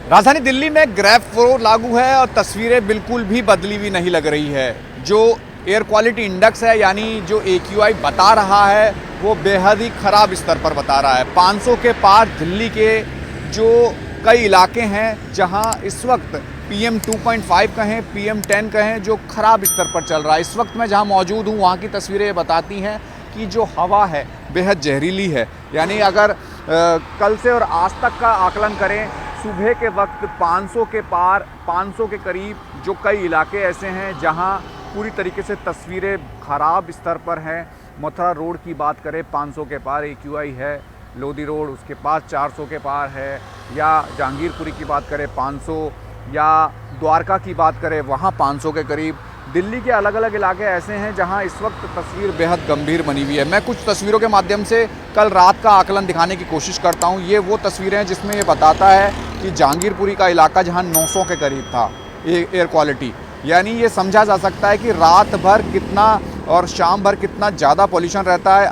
राजधानी दिल्ली में ग्रैब 4 लागू है और तस्वीरें बिल्कुल भी बदली हुई नहीं लग रही है। जो एयर क्वालिटी इंडेक्स है यानी जो AQI बता रहा है वो बेहद ही ख़राब स्तर पर बता रहा है। 500 के पार दिल्ली के जो कई इलाके हैं जहां इस वक्त PM 2.5 कहें PM 10 कहें जो ख़राब स्तर पर चल रहा है। इस वक्त मैं जहां मौजूद हूं वहां की तस्वीरें बताती हैं कि जो हवा है बेहद जहरीली है। यानी अगर कल से और आज तक का आकलन करें, सुबह के वक्त 500 के पार 500 के करीब जो कई इलाके ऐसे हैं जहां पूरी तरीके से तस्वीरें ख़राब स्तर पर हैं। मथुरा रोड की बात करें 500 के पार AQI है, लोधी रोड उसके पास 400 के पार है, या जहांगीरपुरी की बात करें 500, या द्वारका की बात करें वहाँ 500 के करीब। दिल्ली के अलग अलग इलाके ऐसे हैं जहां इस वक्त तस्वीर बेहद गंभीर बनी हुई है। मैं कुछ तस्वीरों के माध्यम से कल रात का आकलन दिखाने की कोशिश करता हूं। ये वो तस्वीरें हैं जिसमें ये बताता है कि जहांगीरपुरी का इलाका जहां 900 के करीब था एयर क्वालिटी, यानी ये समझा जा सकता है कि रात भर कितना और शाम भर कितना ज़्यादा पॉल्यूशन रहता है।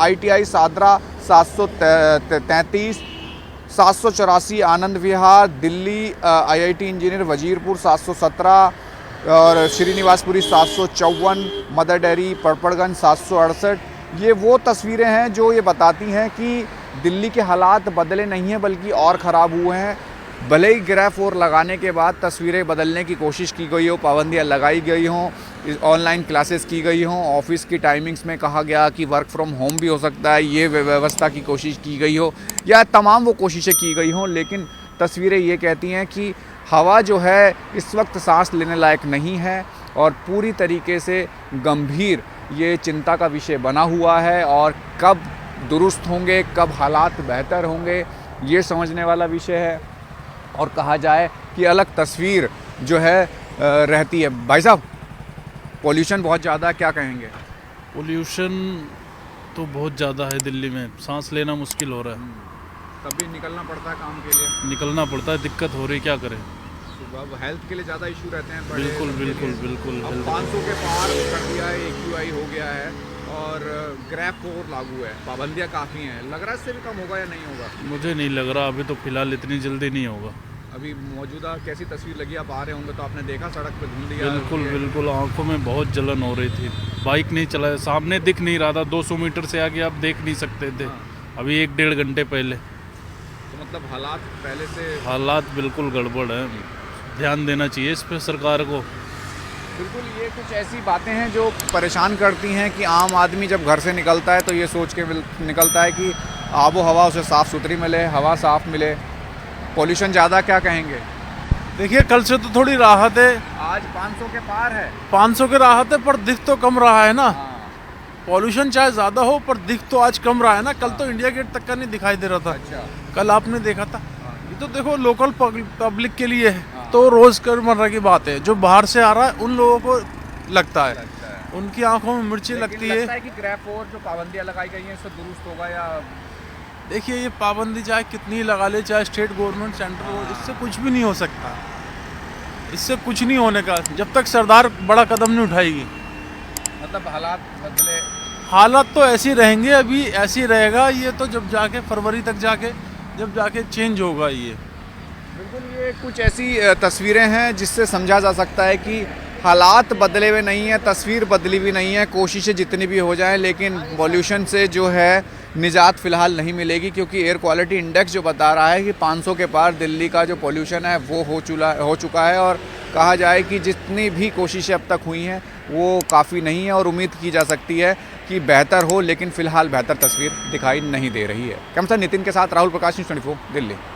ITI Sadra 733, 784 Anand Vihar, Delhi IIT engineer Wazirpur 717 और श्रीनिवासपुरी 754, मदर डेयरी पड़पड़गंज 768। ये वो तस्वीरें हैं जो ये बताती हैं कि दिल्ली के हालात बदले नहीं हैं बल्कि और ख़राब हुए हैं। भले ही ग्रैब 4 लगाने के बाद तस्वीरें बदलने की कोशिश की गई हो, पाबंदियाँ लगाई गई हों, ऑनलाइन क्लासेस की गई हों, ऑफिस की टाइमिंग्स में कहा गया कि वर्क फ्रॉम होम भी हो सकता है, ये व्यवस्था की कोशिश की गई हो, या तमाम वो कोशिशें की गई हों, लेकिन तस्वीरें ये कहती हैं कि हवा जो है इस वक्त सांस लेने लायक नहीं है और पूरी तरीके से गंभीर ये चिंता का विषय बना हुआ है। और कब दुरुस्त होंगे, कब हालात बेहतर होंगे, ये समझने वाला विषय है। और कहा जाए कि अलग तस्वीर जो है रहती है। भाई साहब, पॉल्यूशन बहुत ज़्यादा, क्या कहेंगे? पोल्यूशन तो बहुत ज़्यादा है दिल्ली में, सांस लेना मुश्किल हो रहा है। तभी निकलना पड़ता है काम के लिए, निकलना पड़ता है, दिक्कत हो रही, क्या करें। सुबह हेल्थ के लिए ज़्यादा इशू रहते हैं। बिल्कुल बिल्कुल बिल्कुल। अब 500 के पार कर दिया है, AQI हो गया है और ग्रैब 4 लागू है, पाबंदियाँ काफ़ी हैं। लग रहा है इससे भी कम होगा या नहीं होगा? मुझे नहीं लग रहा, अभी तो फिलहाल इतनी जल्दी नहीं होगा। अभी मौजूदा कैसी तस्वीर लगी? आप आ रहे होंगे तो आपने देखा सड़क पे धुंध? बिल्कुल बिल्कुल, आंखों में बहुत जलन हो रही थी। बाइक नहीं चला, सामने दिख नहीं रहा था, 200 मीटर से आगे आप देख नहीं सकते थे। अभी 1-1.5 घंटे पहले। तो मतलब हालात पहले से, हालात बिल्कुल गड़बड़ है। ध्यान देना चाहिए इस पर सरकार को। बिल्कुल। ये कुछ ऐसी बातें हैं जो परेशान करती हैं कि आम आदमी जब घर से निकलता है तो ये सोच के निकलता है कि आबो हवा उसे साफ़ सुथरी मिले, हवा साफ़ मिले। पॉल्यूशन ज़्यादा, क्या कहेंगे? देखिए, कल से तो थोड़ी राहत है। आज 500 के पार है। 500 की राहत है, पर दिख तो कम रहा है ना। हाँ। पॉल्यूशन चाहे ज़्यादा हो पर दिख तो आज कम रहा है ना। कल तो इंडिया गेट तक का नहीं दिखाई दे रहा था। अच्छा। कल आपने देखा था। ये तो देखो लोकल पब्लिक के लिए है, तो रोज़मर्रा की बात है। जो बाहर से आ रहा है उन लोगों को लगता है, उनकी आंखों में मिर्ची लगती है। लगता है कि ग्रैब 4 जो पाबंदियाँ लगाई गई हैं इससे दुरुस्त होगा या? देखिए, ये पाबंदी चाहे कितनी लगा ले, चाहे स्टेट गवर्नमेंट, सेंट्रल गवर्नमेंट, इससे कुछ भी नहीं हो सकता। इससे कुछ नहीं होने का जब तक सरदार बड़ा कदम नहीं उठाएगी। मतलब हालात बदले, हालात तो ऐसे ही रहेंगे, अभी ऐसे ही रहेगा। ये तो जब जाके फरवरी तक जब जाके चेंज होगा ये। बिल्कुल। ये कुछ ऐसी तस्वीरें हैं जिससे समझा जा सकता है कि हालात बदले हुए नहीं हैं, तस्वीर बदली हुई नहीं है। कोशिशें जितनी भी हो जाएं, लेकिन पॉल्यूशन से जो है निजात फ़िलहाल नहीं मिलेगी, क्योंकि एयर क्वालिटी इंडेक्स जो बता रहा है कि 500 के पार दिल्ली का जो पॉल्यूशन है वो हो चुका है। और कहा जाए कि जितनी भी कोशिशें अब तक हुई हैं वो काफ़ी नहीं है और उम्मीद की जा सकती है कि बेहतर हो, लेकिन फ़िलहाल बेहतर तस्वीर दिखाई नहीं दे रही है। कैमरा नितिन के साथ राहुल प्रकाश, न्यूज़ 24 दिल्ली।